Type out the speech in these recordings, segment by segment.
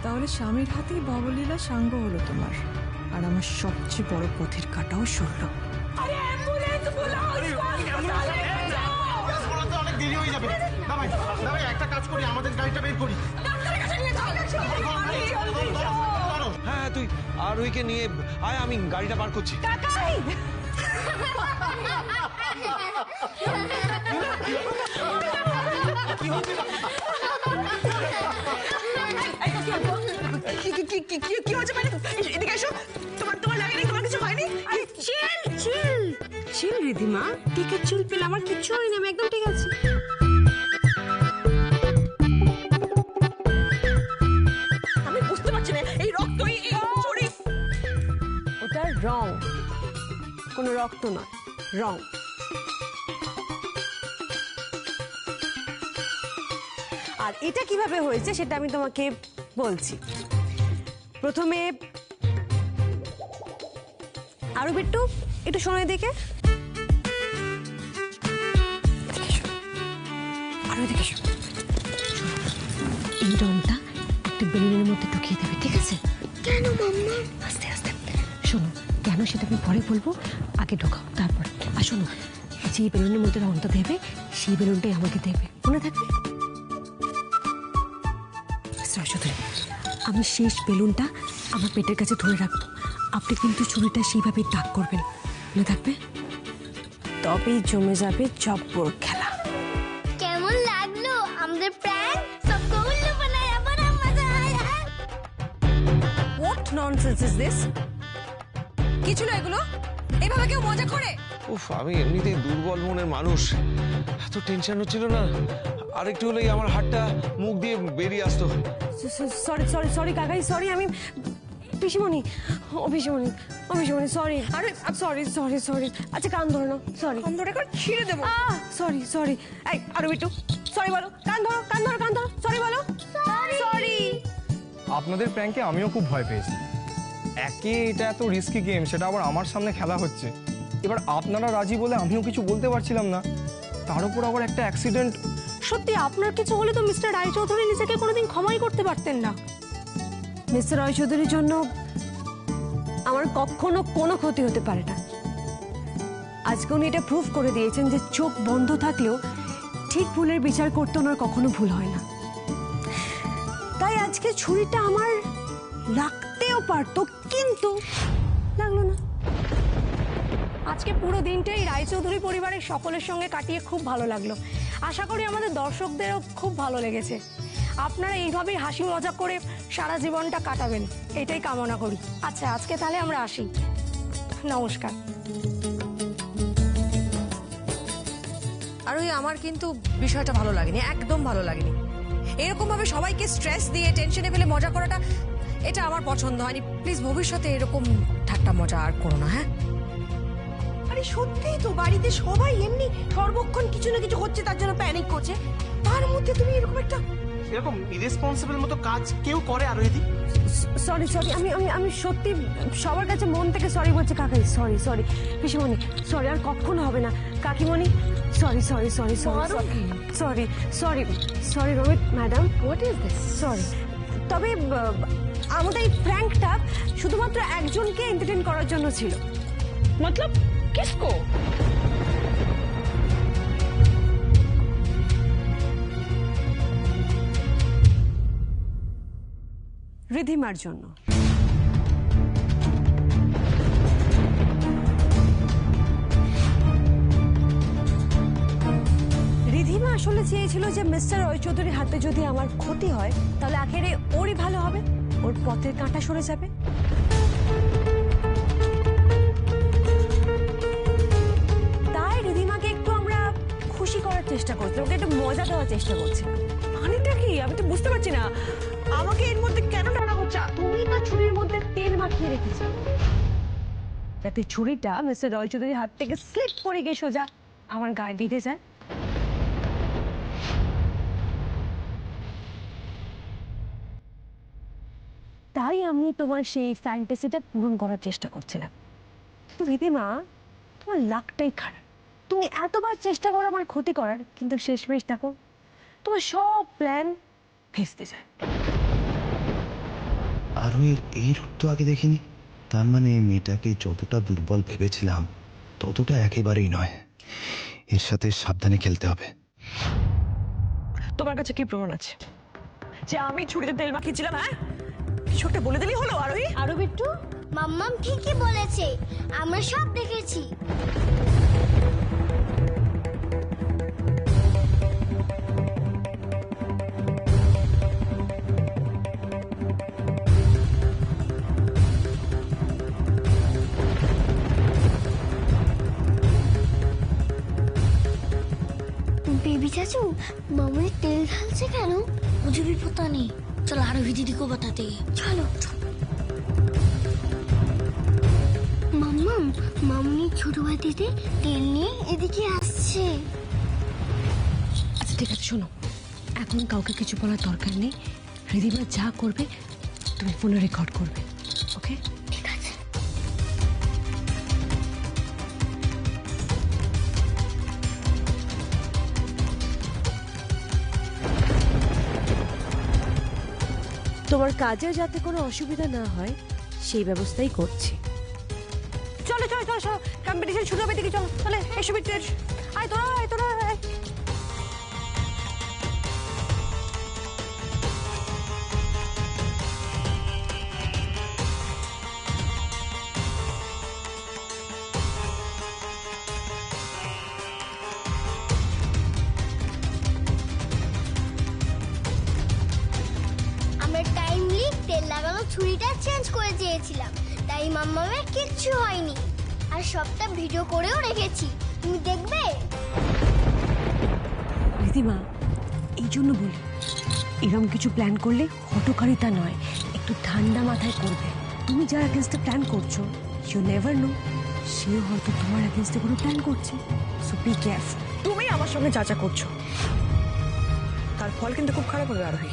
তাহলে স্বামীর হাতেই ভবলীলা সাঙ্গ হলো তোমার, আর আমার সবচেয়ে বড় পথের কাটাও সরল। অনেক দেরি হয়ে যাবে। একটা কাজ করি, আমাদের গাড়িটা বের করি। হ্যাঁ তুই আরোহীকে নিয়ে আয়, আমি গাড়িটা বার করছি। কি হচ্ছে? এদিকে এসো। তোমার লাগেনি? তোমার কিছু হয়নি? চিল রিধিমা, টিকে চিল পেলে আমার কিচ্ছু হয়নি, আমি একদম ঠিক আছি। আমি বুঝতে পারছি না, এই রক্ত, এই চুরি। ওটা রং, কোনো রক্ত নয়, রং। আর এটা কিভাবে হয়েছে সেটা আমি তোমাকে বলছি। প্রথমে আরো একটু শোনো দিকে, আরো দিকে শোনো। এই রংটা একটা বেলুনের মধ্যে ঢুকিয়ে দেবে, ঠিক আছে? কেন মাম্মা? আস্তে আস্তে শোনো, কেন সেটা আমি পরে বলবো, আগে ঢোকাও তারপর। আর শোনো, যে বেলুনের মধ্যে রংটা দেবে সেই বেলুনটাই আমাকে দেবে, মনে থাকবে? আমি শেষ বেলুনটা আমার পেটের কাছে ধরে রাখবো, আপনি কিন্তু ছুরিটা সেইভাবেই তাক করবেন, মনে থাকবে? তবেই জমে যাবে জব্বর খেলা। কেমন লাগলো আমাদের প্র্যাঙ্ক? সবকো উল্লু বানায়া, বড় মজা আয়া। What nonsense is this? কি ছিল এগুলো? এভাবে কেউ মজা করে? উফ, আমি এমনিতেই দুর্বল মনের মানুষ, এত টেনশন হচ্ছিল না, আরেকটু হলেই আমার হাতটা মুখ দিয়ে বেরিয়ে আসতো। সরি কাকাই, সরি। আমি পিসিমণি, ও পিসিমণি সরি। আরে সরি। আচ্ছা কান ধরে নাও, সরি। কান ধরে করে ছিঁড়ে দেবো। সরি। এই আরো একটু সরি বলো, কান ধরো, সরি বলো, সরি। আপনাদের প্র্যাঙ্কে আমিও খুব ভয় পেয়েছি। একে এটা এত রিস্কি গেম, সেটা আবার আমার সামনে খেলা হচ্ছে। এবার আপনারা রাজি বলে আমিও কিছু বলতে পারছিলাম না, তার উপর আবার একটা অ্যাক্সিডেন্ট। সত্যি আপনার কিছু হলে তো মিস্টার রায়চৌধুরী নিজেকে কোনোদিন ক্ষমাই করতে পারতেন না। মিস্টার রায়চৌধুরীর জন্য আমার কখনো কোনো ক্ষতি হতে পারে না। আজকে উনি এটা প্রুভ করে দিয়েছেন যে চোখ বন্ধ থাকলেও ঠিক ভুলের বিচার করতে ওনার কখনো ভুল হয় না। তাই আজকে ছুরিটা আমার লাগতেও পারতো, কিন্তু লাগলো না। আজকে পুরো দিনটাই রায়চৌধুরী পরিবারের সকলের সঙ্গে কাটিয়ে খুব ভালো লাগলো। আশা করি আমাদের দর্শকদেরও খুব ভালো লেগেছে। আপনারা এইভাবেই হাসি মজা করে সারা জীবনটা কাটাবেন, এটাই কামনা করি। আচ্ছা আজকে তাহলে আমরা আসি, নমস্কার। আর ওই আমার কিন্তু বিষয়টা ভালো লাগেনি, একদম ভালো লাগেনি। এরকম ভাবে সবাইকে স্ট্রেস দিয়ে টেনশনে ফেলে মজা করাটা, এটা আমার পছন্দ হয়নি। প্লিজ ভবিষ্যতে এরকম ঠাট্টা মজা আর করো না, হ্যাঁ? আরে সত্যিই তো, বাড়িতে সবাই এমনি সর্বক্ষণ কিছু না কিছু হচ্ছে, তার জন্য প্যানিক করছে। তার মধ্যে তুমি এরকম একটা এরকম ইরেসপন্সিবল মতো কাজ কেউ করে আরোহী? সরি। আমি সত্যি সবার কাছে মন থেকে সরি বলছি কাকাই। সরি পিসিমণি, সরি, আর কখনো হবে না। কাকিমণি sorry Rohit madam, what is this? Sorry. তবে আমাদের এই প্র্যাঙ্কটা শুধুমাত্র একজনকে এন্টারটেইন করার জন্য ছিল। মতলব কিসকো? রিধিমার জন্য। রিধিমা আসলে চেয়েছিল যে মিস্টার রায়চৌধুরীর হাতে যদি আমার ক্ষতি হয় তাহলে আখেরে ওরই ভালো হবে, ওর পথের কাঁটা সরে যাবে। তাই রিধিমাকে একটু আমরা খুশি করার চেষ্টা করছি, ওকে একটু মজা দেওয়ার চেষ্টা করছি। মানেটা কি আমি তো বুঝতে পারছি না, আমাকে এর মধ্যে কেন টানা হচ্ছে? তুমি না ছুরির মধ্যে তেল মাখিয়ে রেখেছো, যাতে ছুরিটা মিস্টার রায়চৌধুরীর হাত থেকে স্লিপ করে গিয়ে সোজা আমার গায়ে বিঁধে যায়। তাই আমি তোমার সেই ফ্যান্টাসিটা পূরণ করার চেষ্টা করছিলাম। রিধিমা, তোমার লাকটাই খারাপ। তুমি এতবার চেষ্টা করো আমার ক্ষতি করার, কিন্তু শেষমেশ দেখো তোমার সব প্ল্যান ভেস্তে যায়। আর এই রূপ তো আগে দেখিনি। তার মানে মেয়েটাকে যতটা দুর্বল ভেবেছিলাম ততটা একেবারেই নয়। এর সাথে সাবধানে খেলতে হবে। তোমার কাছে কি প্রমাণ আছে যে আমি ছুরিতে তেল মাখিয়েছিলাম? হ্যাঁ, কিছু একটা বলে দিলেই হলো। আরোহী, আরো বিট্টু, মাম্মাম ঠিকই বলেছে, আমরা সব দেখেছি। बेबी चाचू मामू ने तेल ढालছে কেন? मुझे भी पता नहीं। चल आरोही दीदी को बताते हैं। चलो মাম্মাম, মামনি ছোট বাটিতে তেল নিয়ে এদিকে আসছে। আচ্ছা ঠিক আছে, শোনো, এখন কাউকে কিছু বলার দরকার নেই। রিদিমা যা করবে তুমি ফোনে রেকর্ড করবে, ওকে? ঠিক আছে। তোমার কাজে যাতে কোনো অসুবিধা না হয় সেই ব্যবস্থাই করছি। চলো চলো চলো চলো, কম্পিটিশন শুরু হবে, দিকে চলো। তাহলে এসো বিট্টু, আয় তোরা, আয় তোরা, আয়। আমরা টাইমলি তেল লাগানো ছুরিটা চেঞ্জ করে দিয়েছিলাম, তাই মাম্মামের কিচ্ছু হয়নি। আর সবটা ভিডিও করেও রেখেছি, তুমি দেখবে। রিদিমা, এই জন্য বলি, এরকম কিছু প্ল্যান করলে হটকারিতা নয়, একটু ঠান্ডা মাথায় করবে। তুমি যার এগেনস্টে প্ল্যান করছো, ইউ নেভার নো, সেও হয়তো তোমার এগেনস্টে কোনো প্ল্যান করছে। So be careful. তুমি আমার সঙ্গে যা যা করছো তার ফল কিন্তু খুব খারাপ হবে আরোহী।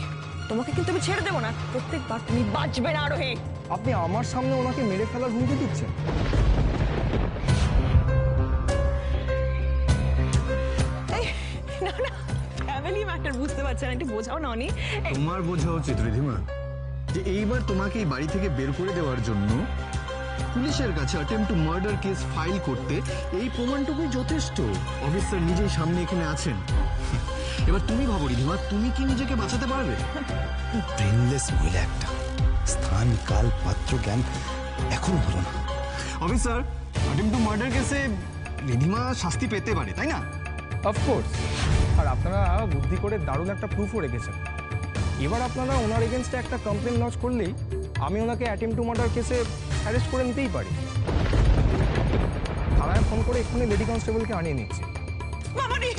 তোমাকে কিন্তু আমি ছেড়ে দেবো না, প্রত্যেকবার তুমি বাঁচবে না আরোহী। আপনি আমার সামনে ওনাকে মেরে ফেলার হুমকি দিচ্ছেন? না না, ফ্যামিলি ম্যাটার, বুঝতে পারছেন, একটু বোঝাও না অনি। তোমার বোঝা উচিত রিধিমা যে এইবার তোমাকে এই বাড়ি থেকে বের করে দেওয়ার জন্য পুলিশের কাছে attempt to murder case file করতে এই প্রমাণটুকুই যথেষ্ট। অফিসার নিজেই সামনে এখানে আছেন। এবার তুমি ভাবো রিধিমা, তুমি কি নিজেকে বাঁচাতে পারবে? ব্রেনলেস মহিলা একটা। স্থান, কাল, পাত্র জ্ঞান এখনো হলো না। অফিসার, অ্যাটেম্পট টু মার্ডার কেসে রিধিমা শাস্তি পেতে পারে, তাই না? অফকোর্স। আর আপনারা বুদ্ধি করে দারুণ একটা প্রুফও রেখেছেন। এবার আপনারা ওনার এগেনস্টে একটা কমপ্লেন লঞ্চ করলেই আমি ওনাকে অ্যাটেম্পট টু মার্ডার কেসে অ্যারেস্ট করে নিতেই পারি। থানায় ফোন করে এক্ষুনি লেডি কনস্টেবলকে আনিয়ে নিচ্ছি। মামনি,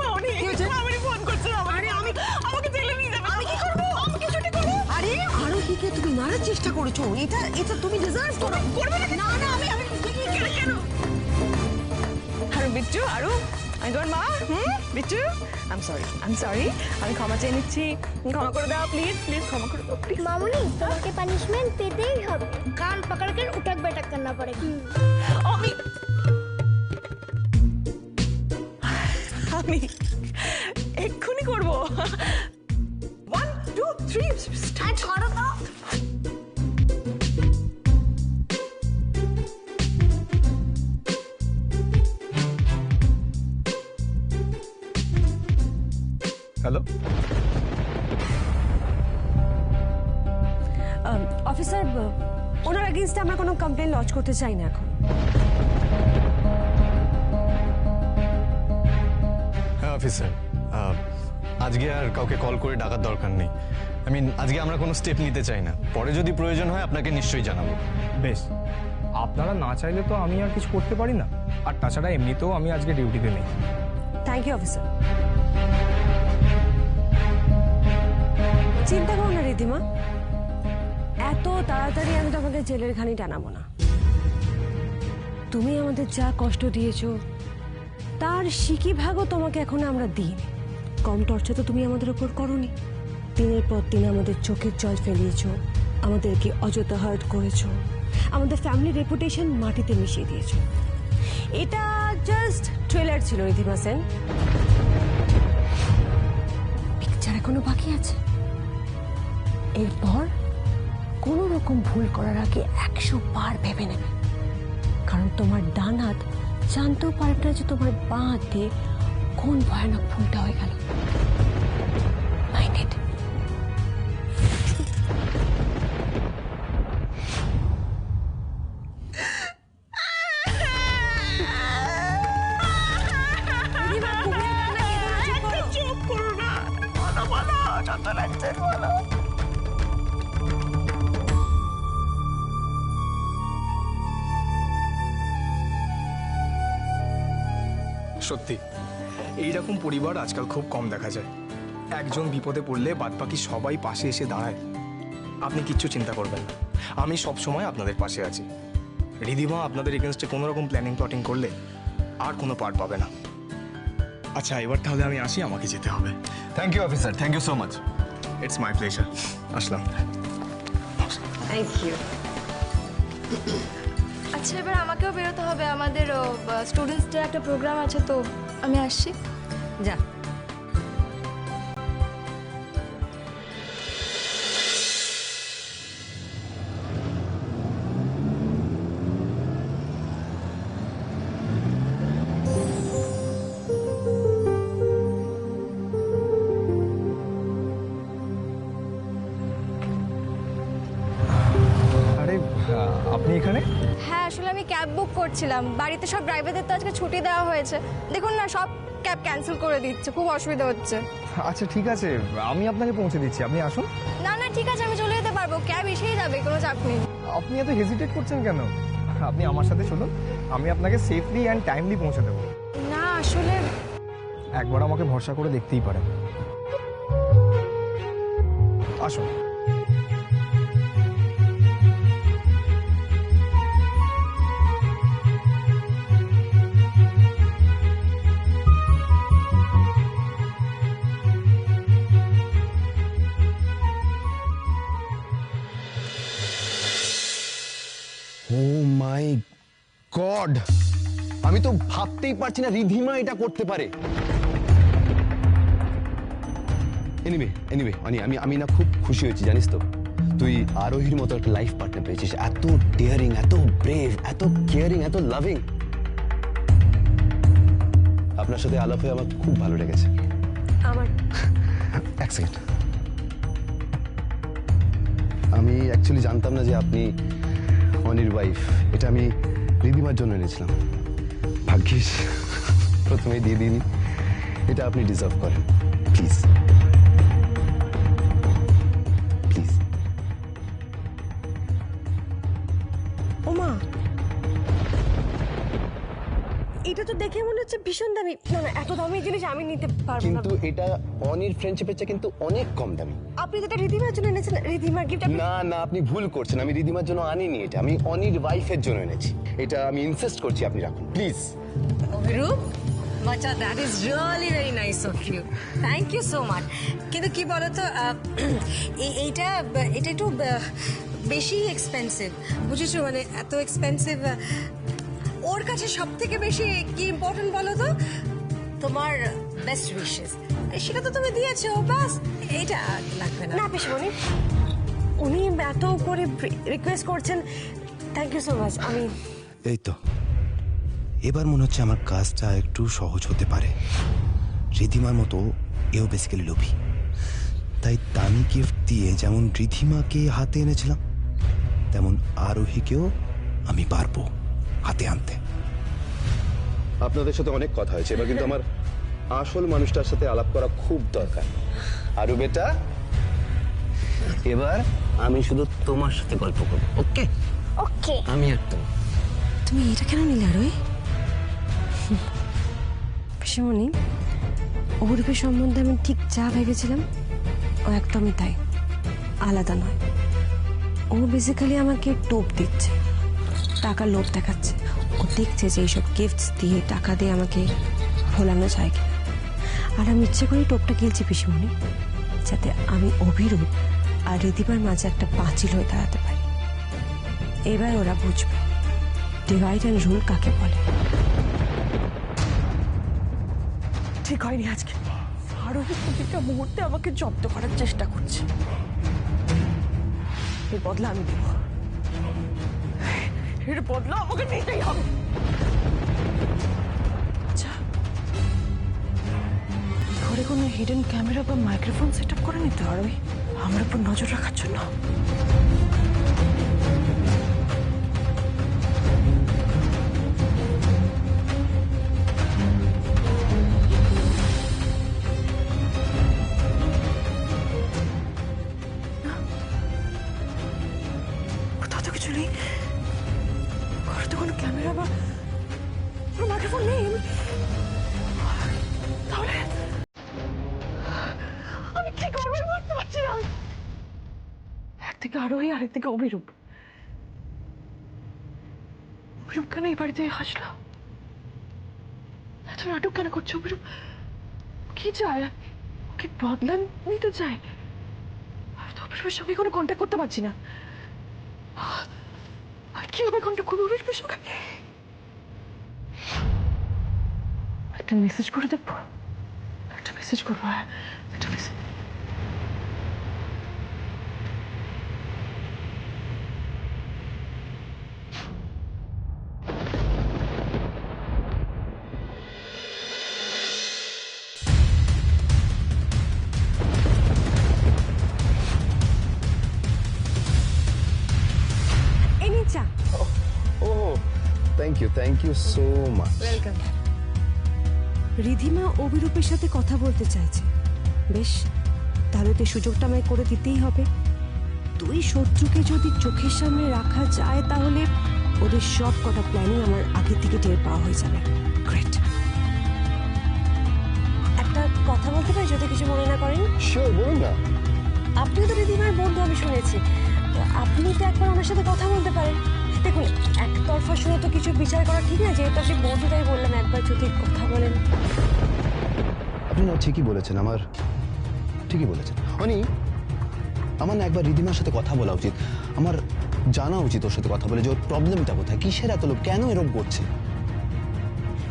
মামনি, মামনি ফোন করছে। আরে আমি, আমাকে জেলে নিয়ে যাবে। আমি কি করব? আমাকে ছুটি করব। আরে আরোহীকে তুমি মারার চেষ্টা করেছো, এটা তুমি ডিজার্ভ করো। করবে না? না না, আমি কেন? আরে বিট্টু, আরু, আমি তোমার মা। বিট্টু, আই এম সরি, আমি ক্ষমা চেয়ে নিচ্ছি। ক্ষমা করে দাও প্লিজ, প্লিজ ক্ষমা করে দাও প্লিজ। মামুনি, তোমাকে পানিশমেন্ট পেতেই হবে, কান पकड़ कर उठक बैठक करना पड़ेगा। আমি এক্ষুনি করব। 1 2 3 স্টার্ট করো তো। হ্যালো, অফিসার, ওনার এগেনস্টে আমরা কোনো কমপ্লেন লঞ্চ করতে চাই না এখন। হ্যাঁ অফিসার, আজকে আর কাউকে কল করে ডাকার দরকার নেই। আজকে আমরা কোনো স্টেপ নিতে চাই না। পরে যদি প্রয়োজন হয় আপনাকে নিশ্চয়ই জানাবো। বেশ। আপনারা না চাইলে তো আমি আর কিছু করতে পারি না। আর তাছাড়া এমনিতেও আমি আজকে ডিউটিতে নেই। Thank you officer. চিন্তা করো না রিদিমা, এত তাড়াতাড়ি আমি তোমাকে জেলের ঘানি টানাবো না। তুমি আমাদের যা কষ্ট দিয়েছো তার সিকি ভাগও তোমাকে এখন আমরা দিই। কম টর্চার তো তুমি আমাদের উপর করোনি। দিনের পর দিন আমাদের চোখের জল ফেলিয়েছো, আমাদেরকে অযথা হার্ট করেছো, আমাদের ফ্যামিলি রেপুটেশন মাটিতে মিশিয়ে দিয়েছো। এটা জাস্ট ট্রেলার ছিল রিধিমা সেন, পিকচার এখনো বাকি আছে। এরপর কোনো রকম রকম ভুল করার আগে 100 বার ভেবে নেবে, কারণ তোমার ডান হাত জানতেও পারবে না যে তোমার বাঁ হাত দিয়ে কোন ভয়ানক ভুলটা হয়ে গেল। মাইন্ড চুপ করো না, বলো বলো, যত লাগছে বলো। সত্যি এইরকম পরিবার আজকাল খুব কম দেখা যায়। একজন বিপদে পড়লে বাদবাকি সবাই পাশে এসে দাঁড়ায়। আপনি কিচ্ছু চিন্তা করবেন না, আমি সব সময় আপনাদের পাশে আছি। রিধিমা আপনাদের এগেনস্টে কোনো রকম প্ল্যানিং প্লটিং করলে আর কোনো পার্ট পাবে না। আচ্ছা এবার তাহলে আমি আসি, আমাকে যেতে হবে। Thank you officer, thank you so much. It's my pleasure. আসলাম। Thank you. আচ্ছা এবার আমাকেও বেরোতে হবে, আমাদের স্টুডেন্টসদের একটা প্রোগ্রাম আছে, তো আমি আসছি। যা। আরে আপনি এখানে? হ্যাঁ আসলে আমি ক্যাব বুক করছিলাম, বাড়িতে সব ড্রাইভারদের তো আজকে ছুটি দেওয়া হয়েছে। দেখুন না, সব ক্যাব ক্যান্সেল করে দিচ্ছে, খুব অসুবিধা হচ্ছে। আচ্ছা ঠিক আছে, আমি আপনাকে পৌঁছে দিচ্ছি, আপনি আসুন। না না ঠিক আছে, আমি চলে যেতে পারবো, ক্যাব এসেই যাবে, কোনো চাপ নেই। আপনি এত হেজিটেট করছেন কেন? আপনি আমার সাথে চলুন, আমি আপনাকে সেফলি অ্যান্ড টাইমলি পৌঁছে দেবো। না আসলে একবার আমাকে ভরসা করে দেখতেই পারেন। আসুন। ও মাই গড, আমি তো ভাবতেই পারছি না রিধিমা এটা করতে পারে। এনিওয়ে অনি, আমি না খুব খুশি হয়েছি জানিস তো, তুই আরোহীর মতো একটা লাইফ পার্টনার পেয়েছিস। এত ডেয়ারিং, এত ব্রেভ, এত কেয়ারিং, এত লাভিং। আপনার সাথে আলাপ হয়ে আমার খুব ভালো লেগেছে। আমার এক সেকেন্ড, আমি অ্যাকচুয়ালি জানতাম না যে আপনি অনির ওয়াইফ। এটা আমি রিধিমার জন্য এনেছিলাম, ভাগ্যিস প্রথমেই দিয়ে দিইনি। এটা আপনি ডিজার্ভ করেন। Please please. ওমা, এটা তো দেখে মনে হচ্ছে ভীষণ দামি। না না, এত দামি জিনিস আমি নিতে পারবো না। কিন্তু এটা অনির ফ্রেন্ডশিপের চেয়ে কিন্তু অনেক কম দামি। আপনি যেটা রিধিমার জন্য এনেছেন, রিধিমার গিফট। না না, আপনি ভুল করছেন। আমি রিধিমার জন্য আনিনি এটা, আমি অনির ওয়াইফের জন্য এনেছি। এটা আমি ইনসিস্ট করছি আপনি রাখুন প্লিজ। অভিরূপ, বাচ্চা, that is really very nice of you, thank you so much. কিন্তু কি বলতো, এইটা একটু বেশি এক্সপেন্সিভ, বুঝেছো? মানে এত এক্সপেন্সিভ। ওর কাছে সব থেকে বেশি কি ইম্পর্টেন্ট বলো তো? তোমার বেস্ট উইশেস, সেটা তো তুমি দিয়েছো, বাস। এটা লাগবে না। না পিসমণি, উনি এত করে রিকোয়েস্ট করছেন, থ্যাংক ইউ সো মাচ। আমি এই তো এবার মনে হচ্ছে আমার কাজটা একটু সহজ হতে পারে। রিধিমার মতো এও বেসিক্যালি লোভী, তাই দামি গিফট দিয়ে যেমন রিধিমাকে হাতে এনেছিলাম, তেমন আরোহীকেও আমি পারবো হাতে আনতে। আপনাদের সাথে অনেক কথা হয়েছে, এবার কিন্তু আমার আসল মানুষটার সাথে আলাপ করা খুব দরকার। আরু বেটা, এবার আমি শুধু তোমার সাথে গল্প করবো। ওকে ওকে। আমি আর তুমি। তুমি এটা কেন নিলে আরোহী? পিসমণি, অভিরূপের সম্বন্ধে আমি ঠিক যা ভেবেছিলাম ও একদমই তাই, আলাদা নয়। ও বেসিক্যালি আমাকে টোপ দিচ্ছে, টাকার লোভ দেখাচ্ছে। ও দেখছে যে এইসব গিফটস দিয়ে, টাকা দিয়ে আমাকে ভোলানো যায় কিনা। আর আমি ইচ্ছে করেই টোপটা গিলছি পিসমণি, যাতে আমি অভিরূপ আর রিধিমার মাঝে একটা পাঁচিল হয়ে দাঁড়াতে পারি। এবার ওরা বুঝবে ডিভাইড অ্যান্ড রুল কাকে বলে। ঠিক হয়নি আজকে। আরোহী প্রতিটা মুহূর্তে আমাকে জব্দ করার চেষ্টা করছে। এই বদলা আমি দেব। এর বদলা আমাকে নিতেই হবে। আচ্ছা, ঘরে কোনো হিডেন ক্যামেরা বা মাইক্রোফোন সেট আপ করে নিতে আর ওই আমার উপর নজর রাখার জন্য। কোথাও তো কিছু নেই, ঘরে তো কোনো ক্যামেরা বা মাইক্রোফোন নেই। তাহলে আমি কি করবো বুঝতে পারছি না। একদিকে আরোহী আর একদিকে অভিরূপ। অভিরূপ কেন এই বাড়িতে আসলো? এত নাটক কেন করছে অভিরূপ? কি চায়? ওকে বদলা নিতে চায়। অভিরূপের সঙ্গে কোনো কন্ট্যাক্ট করতে পারছি না। কিভাবে কন্ট্যাক্ট করবো অভিরূপের সঙ্গে? একটা মেসেজ করে দেখবো। একটা মেসেজ করবো। হ্যাঁ, একটা মেসেজ। এই নিন চা। Oh thank you so much. Welcome. Ridhima অভিরূপের সাথে কথা বলতে চাইছে। বেশ, তাহলে তো সুযোগটা আমায় করে দিতেই হবে। দুই শত্রুকে যদি চোখের সামনে রাখা যায় তাহলে ওদের সব কটা প্ল্যানিং আমার আগে থেকে টের পাওয়া হয়ে যাবে। গ্রেট। একটা কথা বলতে পারি যদি কিছু মনে না করেন? শিওর, বলুন না। আপনিও তো রিধিমার বন্ধু আমি শুনেছি, তো আপনি তো একবার ওনার সাথে কথা বলতে পারেন। দেখুন, একতরফা শুনে তো কিছু বিচার করা ঠিক না, যেহেতু আপনি বন্ধু তাই বললাম একবার যদি কথা বলেন। আপনি না ঠিকই বলেছেন, ঠিকই বলেছেন অনি। আমার না একবার রিধিমার সাথে কথা বলা উচিত। আমার জানা উচিত ওর সাথে কথা বলে যে ওর প্রবলেমটা কোথায়, কিসের এত লোক, কেন এরকম করছে।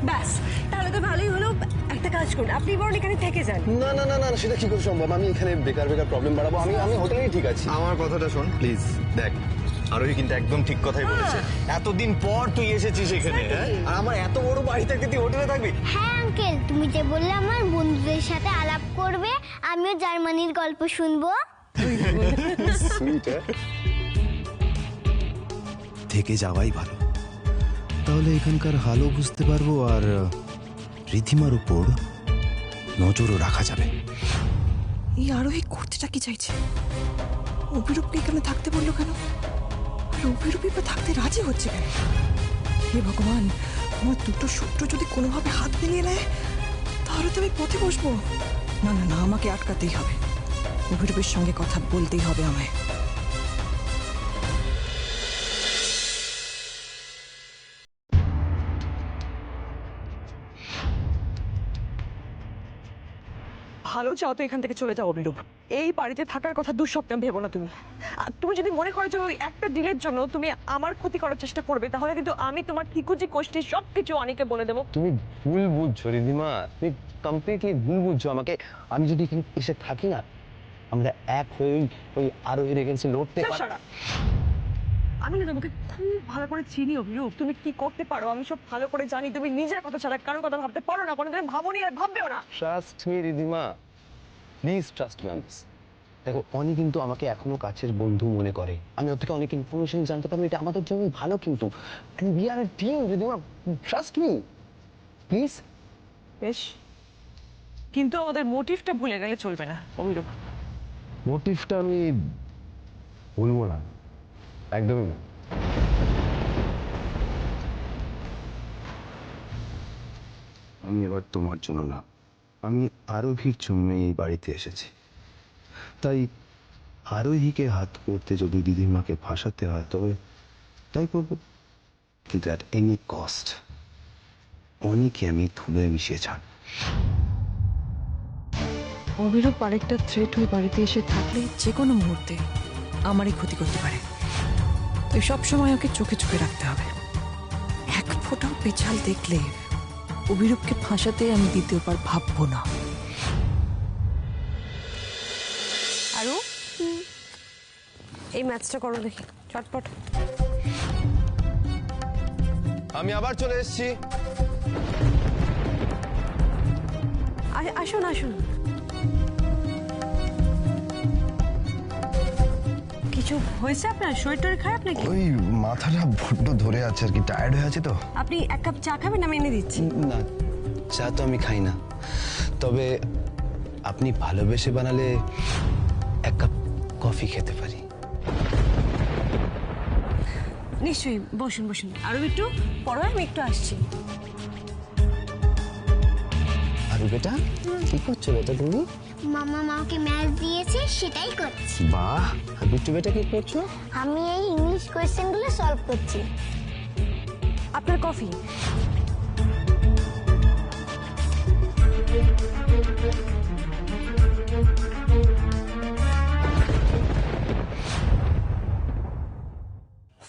ব্যাস, তাহলে তো ভালোই হলো। একটা কাজ করুন, আপনি বরং এখানে থেকে যান। না না না না, সেটা কি করে সম্ভব? আমি এখানে বেকার প্রবলেম বাড়াবো? আমি হোটেলেই ঠিক আছি। আমার কথাটা শোন প্লিজ। দেখ, আরোহী কিন্তু একদম ঠিক কথাই বলেছে। এতদিন পর তুই এসেছিস এখানে, হ্যাঁ? আর আমার এত বড় বাড়ি থাকতে তুই হোটেলে থাকবি? হ্যাঁ আঙ্কেল, তুমি যে বললে আমার বন্ধুদের সাথে আলাপ করবে, আমিও জার্মানির গল্প শুনবো। থেকে যাওয়াই ভালো, তাহলে এখানকার হালও বুঝতে পারবো আর রিধিমার উপর নজরও রাখা যাবে। এই আরোহী করতেটা কি চাইছে? অভিরূপকে এখানে থাকতে বললো কেন? আর অভিরূপই বা থাকতে রাজি হচ্ছে কেন? হে ভগবান, আমার দুটো শত্রু যদি কোনোভাবে হাত মিলিয়ে নেয় তাহলে তো আমি পথে বসবো। না না না, আমাকে আটকাতেই হবে। অভিরূপের সঙ্গে কথা বলতেই হবে আমায়। ভালো চাও তো এখান থেকে চলে যাও অভিরূপ। এই বাড়িতে থাকার কথা দুঃস্বপ্ন ভেবো না তুমি। আর তুমি যদি মনে করো যে ওই একটা দিনের জন্য তুমি আমার ক্ষতি করার চেষ্টা করবে, তাহলে কিন্তু আমি তোমার ঠিকুজি কোষ্ঠী সবকিছু অনেকে বলে দেবো। তুমি ভুল বুঝছো রিধিমা, তুমি কমপ্লিটলি ভুল বুঝছো আমাকে। আমি যদি এখানে এসে থাকি না, আমরা এক হয়ে ওই আরোহীর এগেন্সে লড়তে পারি। আমি না তোমাকে খুব ভালো করে চিনি অভিরূপ, তুমি কি করতে পারো আমি সব ভালো করে জানি। তুমি নিজের কথা ছাড়া কারোর কথা ভাবতে পারো না, কোনোদিন ভাবোনি আর ভাববেও না। Trust me Ridhima, please trust me. দেখো, অনি কিন্তু আমাকে এখনো কাছের বন্ধু মনে করে। আমি ওর থেকে অনেক ইনফরমেশন জানতে পারবো, এটা আমাদের জন্য ভালো। কিন্তু we are a team Ridhima, trust me please. বেশ, কিন্তু আমাদের মোটিভটা ভুলে গেলে চলবে না অভিরূপ। মোটিভটা আমি বলবো না, একদমই না। আমি এবার তোমার জন্য না, আমি আরোহীর জন্য এই বাড়িতে এসেছি। তাই আরোহীকে হাত করতে যদি দিদিমাকে ফাঁসাতে হয় তবে তাই করবো, কিন্তু অ্যাট এনি কস্ট অনেকে আমি ধুলে মিশিয়ে ছাড়। অভিরূপ আরেকটা থ্রেট হয়ে বাড়িতে এসে থাকলে যে কোনো মুহূর্তে আমারই ক্ষতি করতে পারে। তাই সবসময় ওকে চোখে চোখে রাখতে হবে। এক ফোঁটাও পেছাল দেখলে অভিরূপকে ফাঁসাতে আমি দ্বিতীয়বার ভাববো না। আরো এই ম্যাচটা করো দেখি চটপট। আমি আবার চলে এসেছি। আসুন আসুন। কিছু হয়েছে আপনার? শরীর টরীর খারাপ নাকি? ওই মাথাটা বড্ড ধরে আছে আর কি, টায়ার্ড হয়ে আছে তো। আপনি এক কাপ চা খাবেন? আমি এনে দিচ্ছি। না, চা তো আমি খাই না, তবে আপনি ভালোবেসে বানালে এক কাপ কফি খেতে পারি। নিশ্চয়ই, বসুন বসুন। আরো একটু পরে আমি একটু আসছি। আরু বেটা, কি করছো বেটা তুমি? মামা আমাকে ম্যাথ দিয়েছে, সেটাই করছি। বাহ, আর বিট্টু বেটা কি করছো? আমি এই ইংলিশ কোয়েশ্চেনগুলো সলভ করছি। আপনার coffee.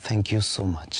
Thank you so much.